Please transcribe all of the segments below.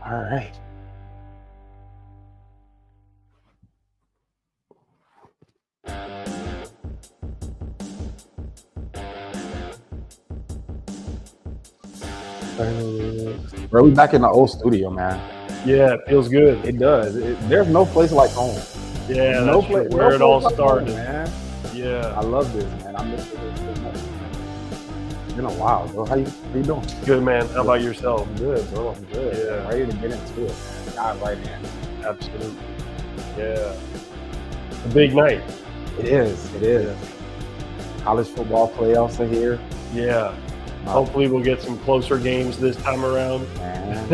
All right. Bro, we back in the old studio, man. Yeah, it feels good. It does. There's no place like home. Yeah, No that's true. place. Where No it all place like home, started. man. Yeah, I love this, man. I miss it so much. It's been a while, bro. How you doing? good man. How about yourself? I'm good, bro. I'm good. Yeah. I'm ready to get into it, man. Dive right in. Absolutely. Yeah. A big night. It is. It is. College football playoffs are here. Yeah. Hopefully we'll get some closer games this time around. Man,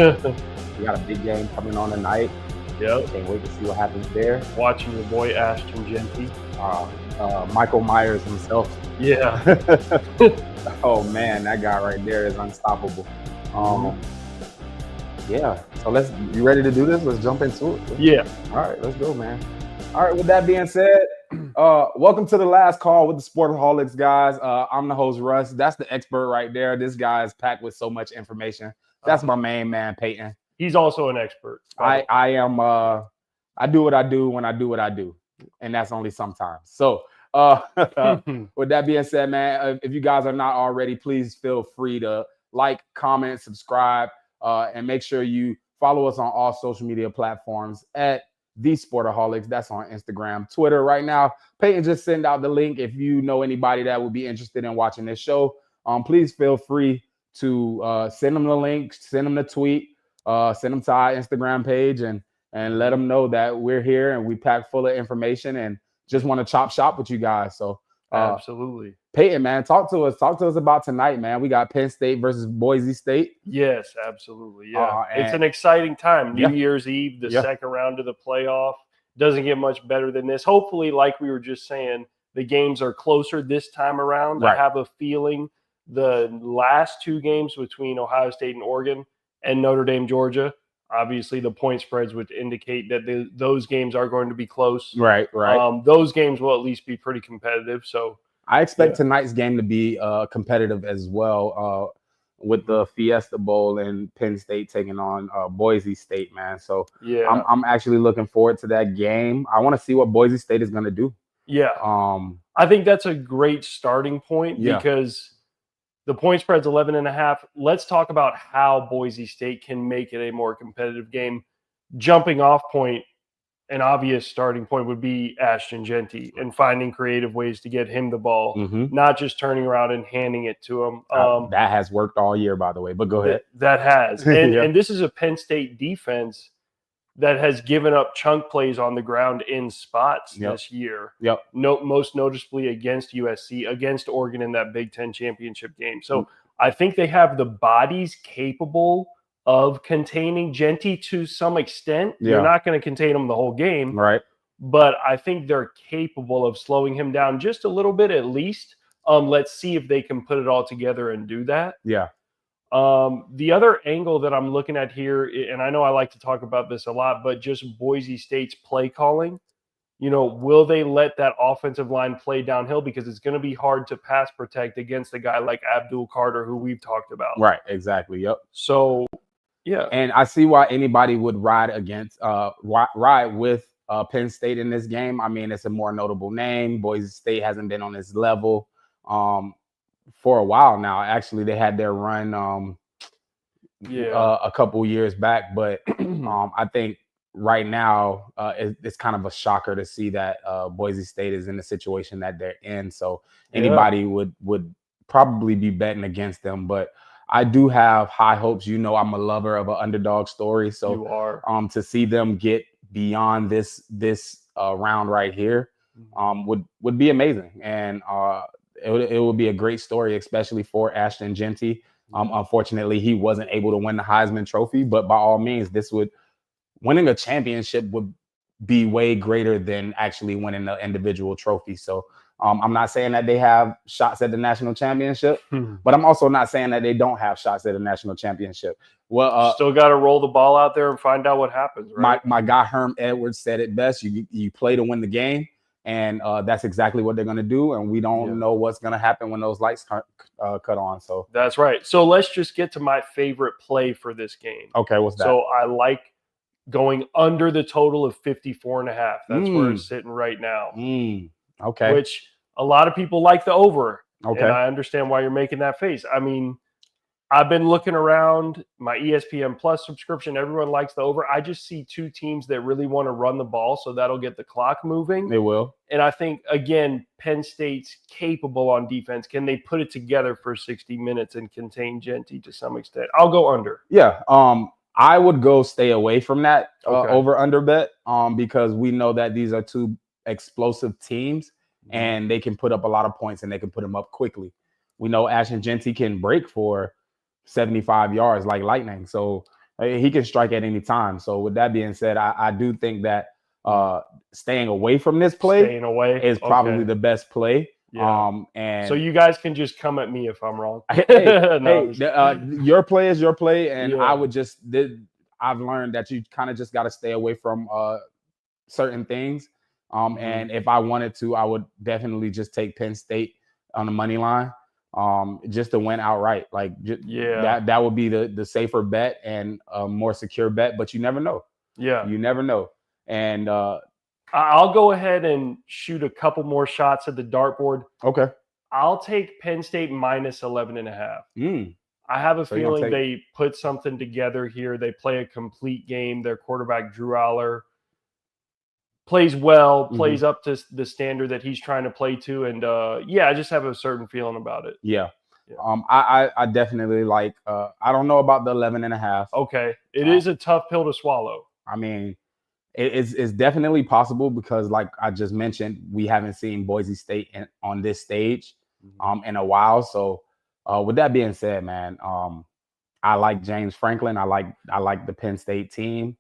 we got a big game coming on tonight. Yep. Can't wait to see what happens there. Watching your boy Ashton Genty. Michael Myers himself. Yeah. Oh man, that guy right there is unstoppable. Yeah. So you ready to do this? Let's jump into it. Yeah. All right, let's go, man. All right. With that being said, welcome to the last call with the Sportaholics, guys. I'm the host, Russ. That's the expert right there. This guy is packed with so much information. That's my main man, Peyton. He's also an expert. I am. I do what I do when I do what I do, and that's only sometimes. So, with that being said, man, if you guys are not already, please feel free to like, comment, subscribe, and make sure you follow us on all social media platforms at The Sportaholics. That's on Instagram, Twitter. Right now, Peyton just send out the link. If you know anybody that would be interested in watching this show, please feel free to send them the link, send them the tweet, send them to our Instagram page, and let them know that we're here and we pack full of information and just want to chop shop with you guys. So absolutely. Peyton, man, talk to us about tonight, man. We got Penn State versus Boise State. Yes, absolutely. Yeah. It's an exciting time. New Yeah. Year's Eve, the second round of the playoff. Doesn't get much better than this. Hopefully, like we were just saying, the games are closer this time around. Right. I have a feeling the last two games between Ohio State and Oregon and Notre Dame, Georgia, obviously the point spreads would indicate that those games are going to be close. Right. Those games will at least be pretty competitive. So I expect tonight's game to be competitive as well, with the Fiesta Bowl and Penn State taking on Boise State, man. So yeah, I'm actually looking forward to that game. I want to see what Boise State is going to do. Yeah. I think that's a great starting point because the point spread's 11.5. Let's talk about how Boise State can make it a more competitive game. Jumping off point, an obvious starting point would be Ashton Genty and finding creative ways to get him the ball, not just turning around and handing it to him. That has worked all year, by the way, but go ahead. That has. And this is a Penn State defense that has given up chunk plays on the ground in spots this year. Most noticeably against USC, against Oregon in that Big Ten championship game. So I think they have the bodies capable of containing Genty to some extent. You're not going to contain him the whole game. Right. But I think they're capable of slowing him down just a little bit at least. Let's see if they can put it all together and do that. Yeah. The other angle that I'm looking at here, and I know I like to talk about this a lot, but just Boise State's play calling. You know, will they let that offensive line play downhill? Because it's going to be hard to pass protect against a guy like Abdul Carter, who we've talked about. Right. Exactly. Yep. So, yeah. And I see why anybody would ride with Penn State in this game. I mean, it's a more notable name. Boise State hasn't been on this level for a while now. Actually, they had their run a couple years back, but I think right now it's kind of a shocker to see that Boise State is in the situation that they're in. So anybody would probably be betting against them, but I do have high hopes. You know, I'm a lover of an underdog story, so you are. To see them get beyond this round right here would be amazing, and it would be a great story, especially for Ashton Genty. Unfortunately, he wasn't able to win the Heisman Trophy, but by all means, winning a championship would be way greater than actually winning the individual trophy. So I'm not saying that they have shots at the national championship, but I'm also not saying that they don't have shots at the national championship. Well, still got to roll the ball out there and find out what happens, right? My guy Herm Edwards said it best. You play to win the game, And that's exactly what they're going to do. And we don't know what's going to happen when those lights cut on. So that's right. So let's just get to my favorite play for this game. Okay, what's that? So I like going under the total of 54.5. That's where it's sitting right now. Okay. Which a lot of people like the over. Okay. And I understand why you're making that face. I mean, I've been looking around my ESPN Plus subscription. Everyone likes the over. I just see two teams that really want to run the ball, so that'll get the clock moving. They will. And I think, again, Penn State's capable on defense. Can they put it together for 60 minutes and contain Genty to some extent? I'll go under. Yeah. I would go stay away from that over-under bet because we know that these are two explosive teams, and they can put up a lot of points, and they can put them up quickly. We know Ashton Genty can break for 75 yards like lightning. So he can strike at any time. So with that being said, I do think that staying away from this play is probably the best play. Yeah. And so you guys can just come at me if I'm wrong. Your play is your play. And I would just, I've learned that you kind of just got to stay away from certain things. And if I wanted to, I would definitely just take Penn State on the money line. Just to win outright. Like that would be the safer bet and a more secure bet, but you never know. Yeah. You never know. And I'll go ahead and shoot a couple more shots at the dartboard. Okay. I'll take Penn State minus 11.5. I have a feeling they put something together here. They play a complete game. Their quarterback, Drew Aller, plays well, plays up to the standard that he's trying to play to. And I just have a certain feeling about it. Yeah. I definitely like, I don't know about the 11.5. Okay. It is a tough pill to swallow. I mean, it's definitely possible because like I just mentioned, we haven't seen Boise State on this stage in a while. So with that being said, man, I like James Franklin. I like the Penn State team.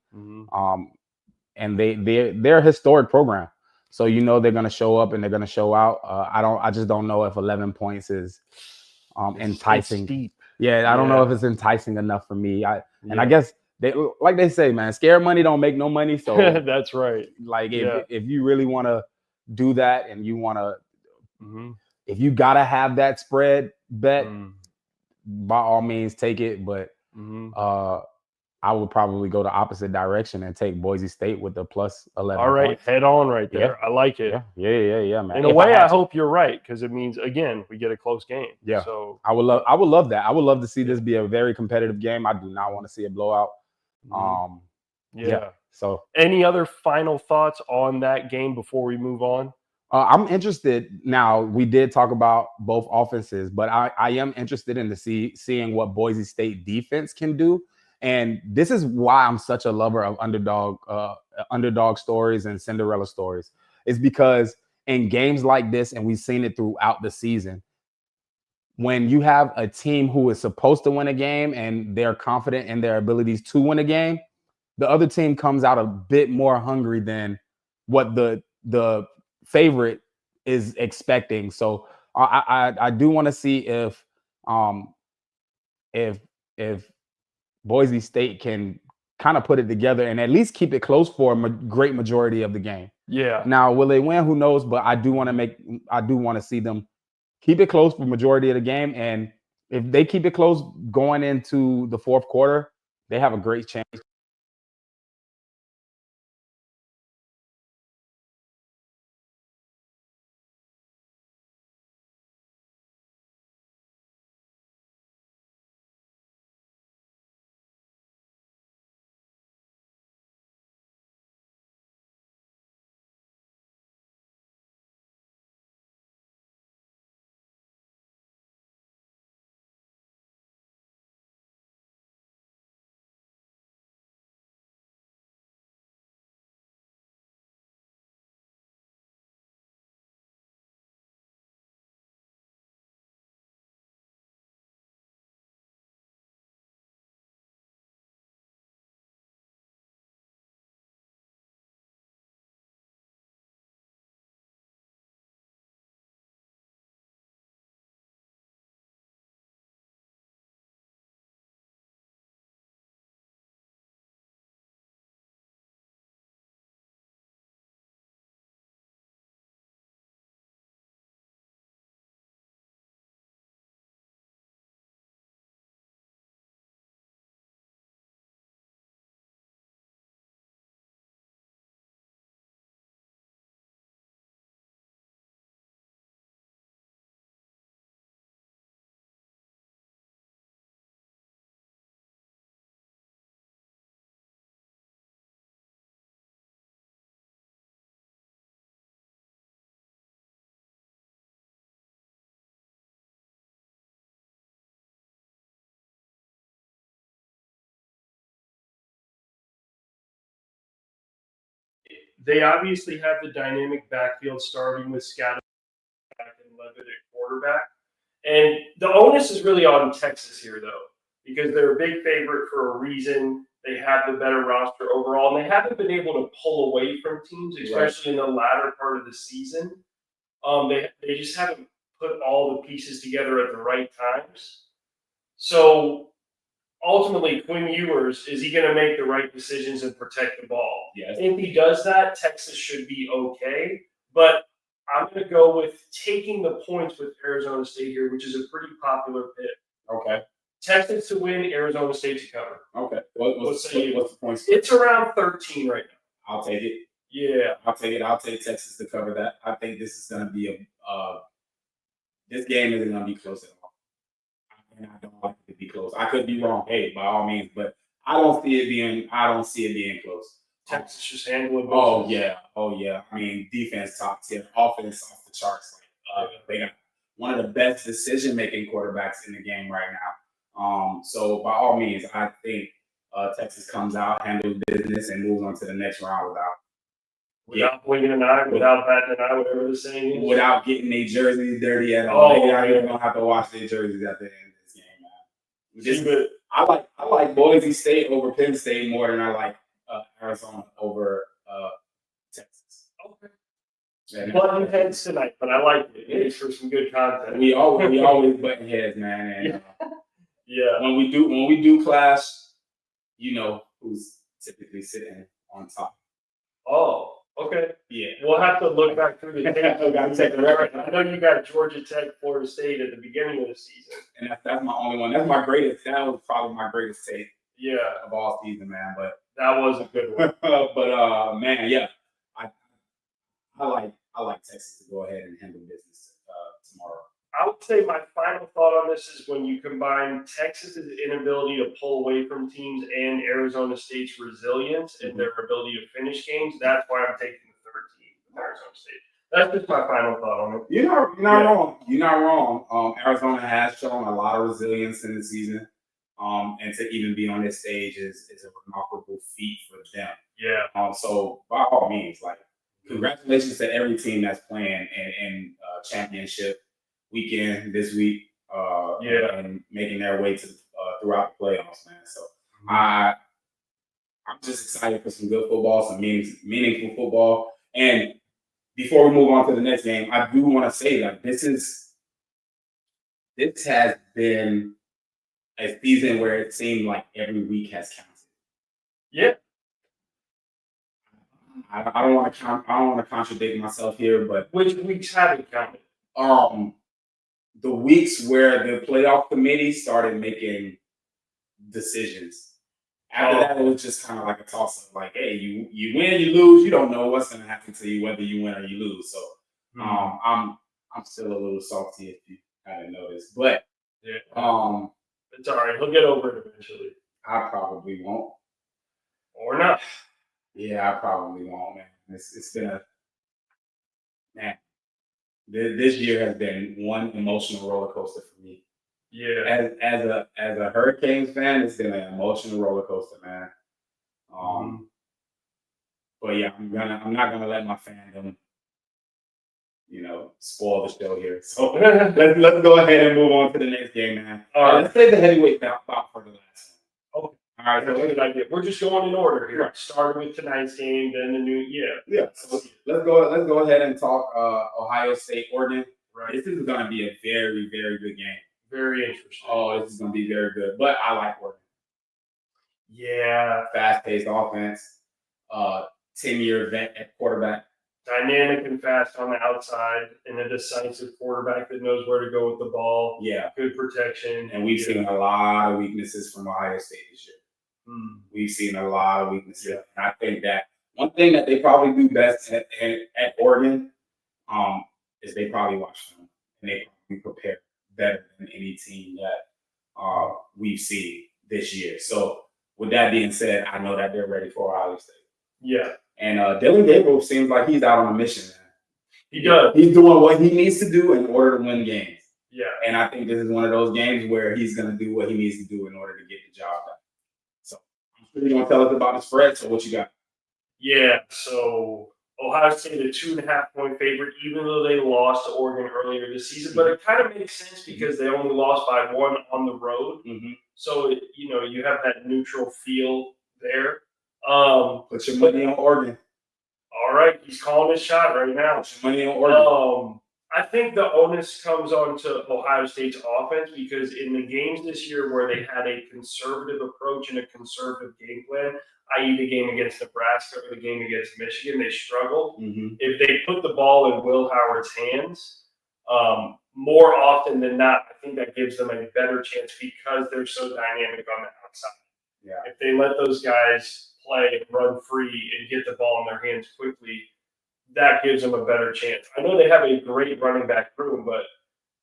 And they're a historic program. So they're gonna show up and they're gonna show out. I just don't know if 11 points is enticing. It's steep. I don't know if it's enticing enough for me. And I guess like they say, man, scared money don't make no money. So that's right. Like if you really want to do that and you want to, if you gotta have that spread bet, by all means take it. But I would probably go the opposite direction and take Boise State with the plus 11. All right, points. Head on right there. I like it. Yeah, man. In a way, I hope you're right because it means again we get a close game. Yeah. So I would love that. I would love to see this be a very competitive game. I do not want to see a blowout. So any other final thoughts on that game before we move on? I'm interested. Now, we did talk about both offenses, but I am interested in seeing what Boise State defense can do. And this is why I'm such a lover of underdog stories and Cinderella stories. It's because in games like this, and we've seen it throughout the season, when you have a team who is supposed to win a game and they're confident in their abilities to win a game, the other team comes out a bit more hungry than what the favorite is expecting. So I do want to see if Boise State can kind of put it together and at least keep it close for a great majority of the game. Yeah. Now, will they win? Who knows? But I do want to see them keep it close for majority of the game. And if they keep it close going into the fourth quarter, they have a great chance They obviously have the dynamic backfield starting with Scott and Levitt at quarterback. And the onus is really on Texas here, though, because they're a big favorite for a reason. They have the better roster overall, and they haven't been able to pull away from teams, especially in the latter part of the season. They just haven't put all the pieces together at the right times. So ultimately, Quinn Ewers, is he going to make the right decisions and protect the ball? Yes. If he does that, Texas should be okay. But I'm going to go with taking the points with Arizona State here, which is a pretty popular pick. Okay. Texas to win, Arizona State to cover. Okay. What's the points? It's around 13 right now. I'll take it. Yeah. I'll take it. I'll take Texas to cover that. I think this is going to be this game isn't going to be close at all. And I don't like it to be close. I could be wrong. Hey, by all means, but I don't see it being close. Texas just handling. Oh yeah. I mean, defense top tier, offense off the charts. They got one of the best decision-making quarterbacks in the game right now. So by all means, I think Texas comes out, handles business, and moves on to the next round without blinking an eye, without batting an eye, whatever the saying is. Without getting their jerseys dirty at all. They're not even gonna have to wash their jerseys at the end of this game, man. I like Boise State over Penn State more than I like Arizona over Texas. Okay. Button heads tonight, but I like it. It's for some good content. We always button heads, man. And when we do clash, you know who's typically sitting on top. Oh, okay. Yeah. We'll have to look back through the tape. I know you got Georgia Tech, Florida State at the beginning of the season. And that's my only one. That's my greatest. That was probably my greatest take. Yeah. Of all season, man. But that was a good one. But man, yeah. I like Texas to go ahead and handle business tomorrow. I would say my final thought on this is when you combine Texas's inability to pull away from teams and Arizona State's resilience and their ability to finish games, that's why I'm taking the 13 with Arizona State. That's just my final thought on it. You're not wrong. You're not wrong. Arizona has shown a lot of resilience in the season. And to even be on this stage is a remarkable feat for them. Yeah. So by all means, like, congratulations to every team that's playing in championship weekend this week. And making their way to throughout the playoffs, man. So I'm just excited for some good football, some meaningful football. And before we move on to the next game, I do want to say that this has been a season where it seemed like every week has counted. Yeah. I don't want to contradict myself here, but which weeks haven't counted? The weeks where the playoff committee started making decisions. After that, it was just kind of like a toss-up. Like, hey, you win, you lose. You don't know what's going to happen to you whether you win or you lose. So I'm still a little salty if you haven't noticed, but it's all right. He'll get over it eventually. I probably won't, or not. Yeah, I probably won't, man. It's been this year has been one emotional roller coaster for me. Yeah. As a Hurricanes fan, it's been an emotional roller coaster, man. But yeah, I'm not gonna let my fandom, spoil the show here. So let's go ahead and move on to the next game, man. All right, let's say the heavyweight bout for the last one. Okay. All right, that's a good idea. We're just going in order here. Right. Starting with tonight's game, then the new So let's go ahead and talk Ohio State, Oregon. Right. This is going to be a very, very good game. Very interesting. Oh, this is going to be very good. But I like Oregon. Yeah. Fast-paced offense. 10-year vet at quarterback. Dynamic and fast on the outside, and a decisive quarterback that knows where to go with the ball. Yeah. Good protection. And we've seen a lot of weaknesses from Ohio State this year. We've seen a lot of weaknesses. Yeah. And I think that one thing that they probably do best at Oregon is they probably watch film. And they probably prepare better than any team that we've seen this year. So with that being said, I know that they're ready for Ohio State. Yeah. And Dylan Gabriel seems like he's out on a mission, man. He does. He's doing what he needs to do in order to win games. Yeah. And I think this is one of those games where he's going to do what he needs to do in order to get the job done. So I'm sure you're going to tell us about the spread. So what you got? Yeah. So Ohio State a 2.5-point favorite, even though they lost to Oregon earlier this season. But it kind of makes sense because they only lost by 1 on the road. So, you have that neutral feel there. Put your money on Oregon. All right, he's calling his shot right now. Put your money on Oregon. I think the onus comes on to Ohio State's offense because in the games this year where they had a conservative approach and a conservative game plan, i.e. the game against Nebraska or the game against Michigan, they struggled. If they put the ball in Will Howard's hands, more often than not, I think that gives them a better chance because they're so dynamic on the outside. Yeah. If they let those guys play and run free and get the ball in their hands quickly, that gives them a better chance. I know they have a great running back room, but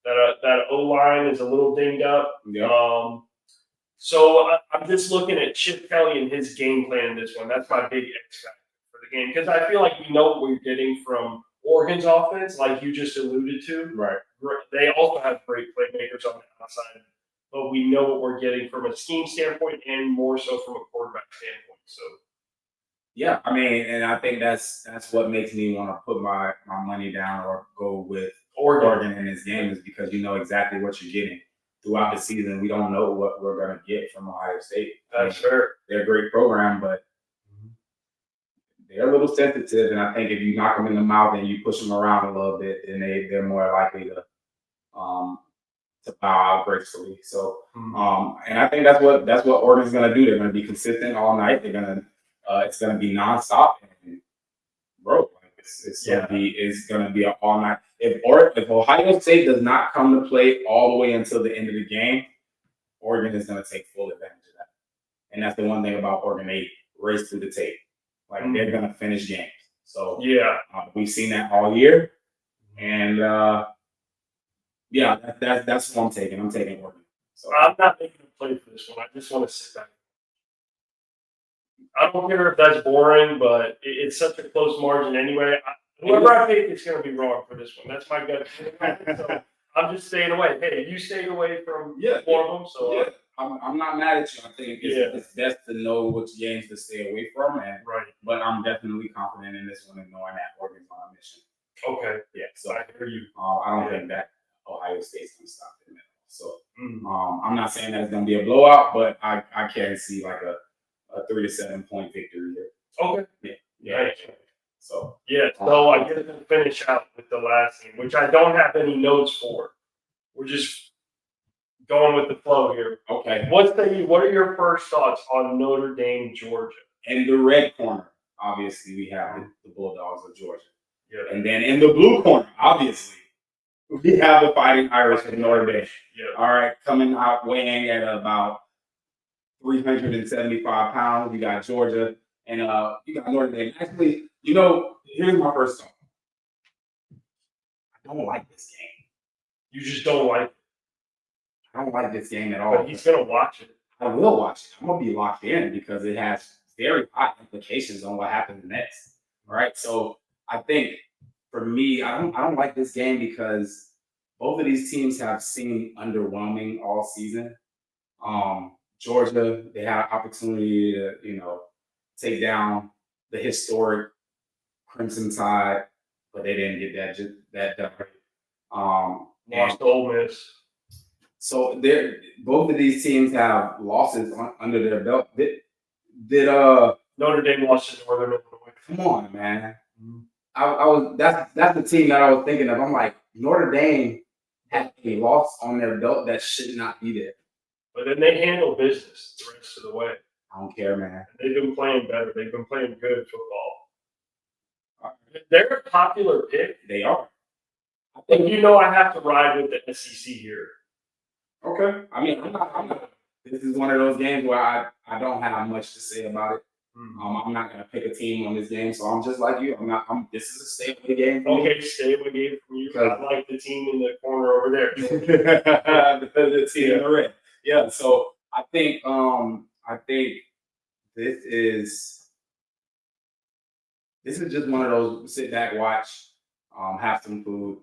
that O-line is a little dinged up. Yeah. So I'm just looking at Chip Kelly and his game plan in this one. That's my big X factor for the game because I feel like we know what we're getting from Oregon's offense, like you just alluded to. Right. They also have great playmakers on the outside, but we know what we're getting from a scheme standpoint and more so from a quarterback standpoint. So. Yeah, I mean, and I think that's what makes me want to put my money down or go with Oregon in this game is because you know exactly what you're getting. Throughout the season, we don't know what we're going to get from Ohio State. That's fair. They're a great program, but they're a little sensitive. And I think if you knock them in the mouth and you push them around a little bit, then they're more likely to bow out gracefully. So, and I think that's what Oregon's going to do. They're going to be consistent all night. They're going to it's going to be nonstop. And, bro, it's going to be an all night. If Ohio State does not come to play all the way until the end of the game, Oregon is going to take full advantage of that. And that's the one thing about Oregon. They race to the tape. Like, they're going to finish games. So, we've seen that all year. And, that's what I'm taking. I'm taking Oregon. So I'm not making a play for this one. I just want to sit back. I don't care if that's boring, but it's such a close margin anyway. Whoever I think is going to be wrong for this one. That's my gut. So I'm just staying away. Hey, you stayed away from four of them, so I'm not mad at you. I think it's best to know which games to stay away from, but I'm definitely confident in this one and knowing that Oregon's on a mission. Okay. Yeah. So I hear you. I don't think that Ohio State's going to stop them. So I'm not saying that it's going to be a blowout, but I can see like a 3 to 7 point victory here. Okay. Yeah. So I get to finish out with the last game, which I don't have any notes for. We're just going with the flow here. Okay. What are your first thoughts on Notre Dame, Georgia? In the red corner, obviously, we have the Bulldogs of Georgia. Yeah. And then in the blue corner, obviously, we have the Fighting Irish of Notre Dame. Yeah. All right, coming out weighing at about 375 pounds. You got Georgia, and you got Notre Dame. Actually, here's my first thought. I don't like this game. You just don't like it? I don't like this game at all. But he's going to watch it. I will watch it. I'm going to be locked in because it has very high implications on what happens next. All right, so I think for me, I don't like this game because both of these teams have seemed underwhelming all season. Georgia, they had an opportunity to, take down the historic Crimson Tide, but they didn't get that done. Lost to Ole Miss. So both of these teams have losses under their belt. Did Notre Dame lost to Northern Illinois? Come on, man. That's the team that I was thinking of. I'm like, Notre Dame had a loss on their belt that should not be there. But then they handle business the rest of the way. I don't care, man. They've been playing better. They've been playing good football. They're a popular pick. They are. I think I have to ride with the SEC here. Okay. I mean, I'm not. This is one of those games where I don't have much to say about it. I'm not gonna pick a team on this game, so I'm just like you. This is a stay away game. Okay, stay away game from you. I like the team in the corner over there. the team in the red. Yeah. So I think this is just one of those sit back, watch, have some food,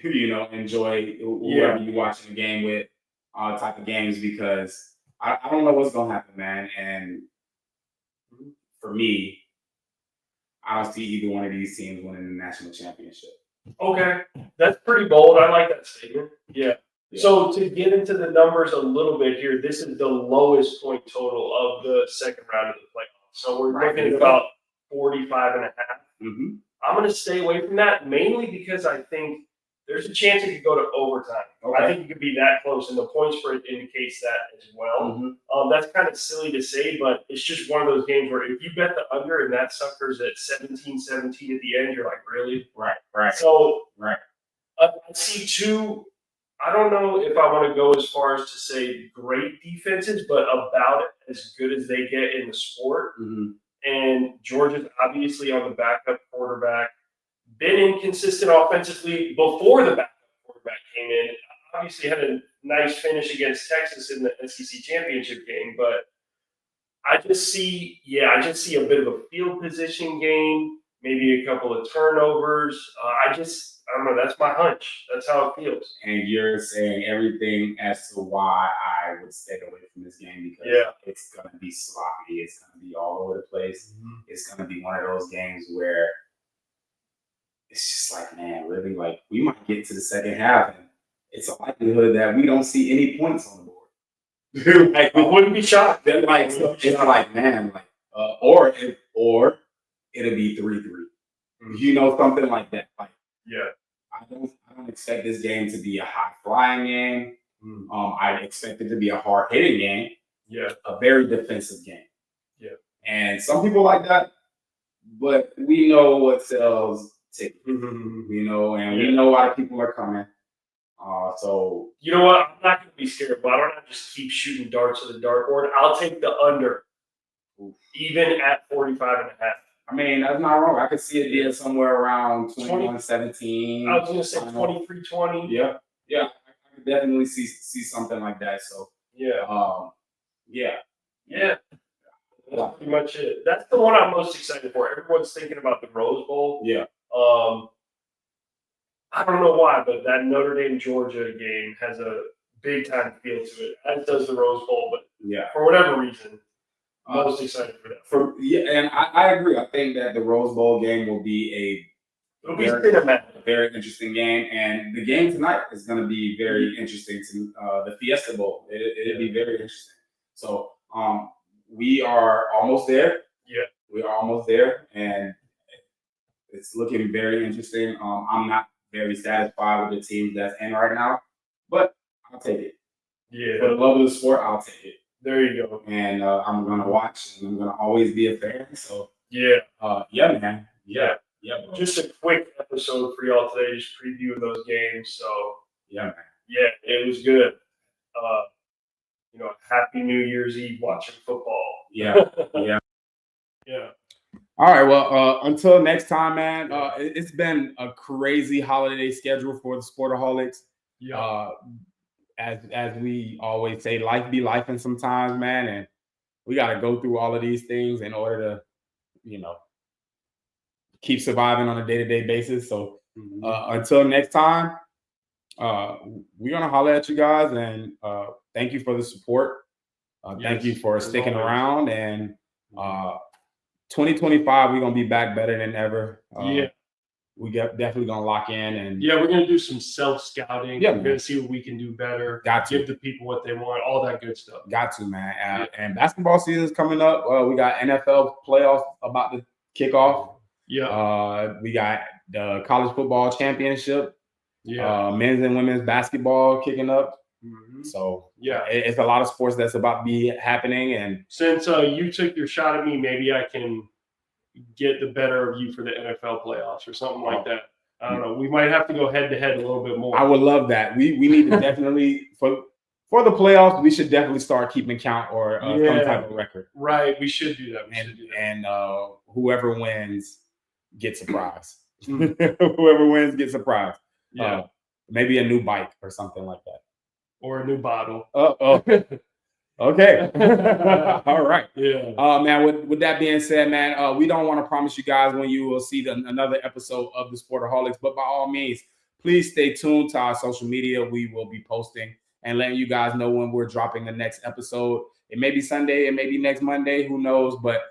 enjoy whoever you're watching the game with, type of games because I don't know what's gonna happen, man. And for me, I don't see either one of these teams winning the national championship. Okay, that's pretty bold. I like that statement. Yeah. So to get into the numbers a little bit here, this is the lowest point total of the second round of the playoffs. So we're looking at about 45.5. Mm-hmm. I'm going to stay away from that, mainly because I think there's a chance it could go to overtime. Okay. I think it could be that close, and the point spread indicates that as well. Mm-hmm. That's kind of silly to say, but it's just one of those games where if you bet the under and that sucker's at 17-17 at the end, you're like, really? Right. So I see two. I don't know if I want to go as far as to say great defenses, but about as good as they get in the sport. Mm-hmm. And Georgia's obviously on the backup quarterback. Been inconsistent offensively before the backup quarterback came in. Obviously had a nice finish against Texas in the SEC championship game, but I just see a bit of a field position game, maybe a couple of turnovers. I don't know. That's my hunch. That's how it feels. And you're saying everything as to why I would stay away from this game because it's going to be sloppy. It's going to be all over the place. Mm-hmm. It's going to be one of those games where it's just like, man, really, like we might get to the second half and it's a likelihood that we don't see any points on the board. Like, I wouldn't be shocked. Then, like, it's like, man, like, or it'll be 3-3. Mm-hmm. You know, something like that. Like, I don't expect this game to be a high flying game. Mm-hmm. I expect it to be a hard hitting game. Yeah, a very defensive game. Yeah, and some people like that, but we know what sells tickets. Mm-hmm. You know, and we know why people are coming. So you know what? I'm not going to be scared, but I don't have to just keep shooting darts at the dartboard. I'll take the under, even at 45.5. I mean, that's not wrong. I could see it being somewhere around 21-17. I was going to say 23-20. Yeah. I could definitely see something like that. So That's pretty much it. That's the one I'm most excited for. Everyone's thinking about the Rose Bowl. Yeah. I don't know why, but that Notre Dame Georgia game has a big time feel to it, as does the Rose Bowl. But for whatever reason, I'm most excited for that. And I agree. I think that the Rose Bowl game will be a very interesting game, and the game tonight is going to be very interesting. To the Fiesta Bowl, it'll be very interesting. So we are almost there. Yeah, we are almost there, and it's looking very interesting. I'm not very satisfied with the team that's in right now, but I'll take it. Yeah, for the love of the sport, I'll take it. There you go. And I'm gonna watch, and I'm gonna always be a fan. So man. Bro. Just a quick episode for y'all today, just previewing those games. So man. Yeah, it was good. Happy New Year's Eve watching football. Yeah. All right. Well, until next time, man. It's been a crazy holiday schedule for the Sportaholics. Yeah. As we always say, life be lifing sometimes, man, and we got to go through all of these things in order to, keep surviving on a day-to-day basis. So until next time, we're gonna holler at you guys, and thank you for the support. Thank you for sticking around, and 2025 we're gonna be back better than ever. We definitely gonna lock in, and we're gonna do some self-scouting. We're gonna see what we can do better. Give the people what they want, all that good stuff. Got to, man. And basketball season is coming up. We got NFL playoffs about to kick off. We got the college football championship. Men's and women's basketball kicking up. Mm-hmm. So it's a lot of sports that's about to be happening. And since you took your shot at me, maybe I can get the better of you for the NFL playoffs or something like that. I don't know. We might have to go head to head a little bit more. I would love that. We need to definitely for the playoffs. We should definitely start keeping count or some type of record. Right. We should do that. And whoever wins gets a prize. Whoever wins gets a prize. Maybe a new bike or something like that. Or a new bottle. Okay. All right. Yeah. Man, with that being said, man, we don't want to promise you guys when you will see another episode of the Sportaholics, but by all means, please stay tuned to our social media. We will be posting and letting you guys know when we're dropping the next episode. It may be Sunday, it may be next Monday, who knows, but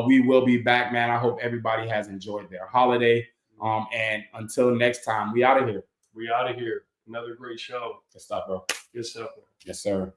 we will be back, man. I hope everybody has enjoyed their holiday. And until next time, we out of here. We out of here. Another great show. Good stuff, bro. Good stuff. Yes, sir.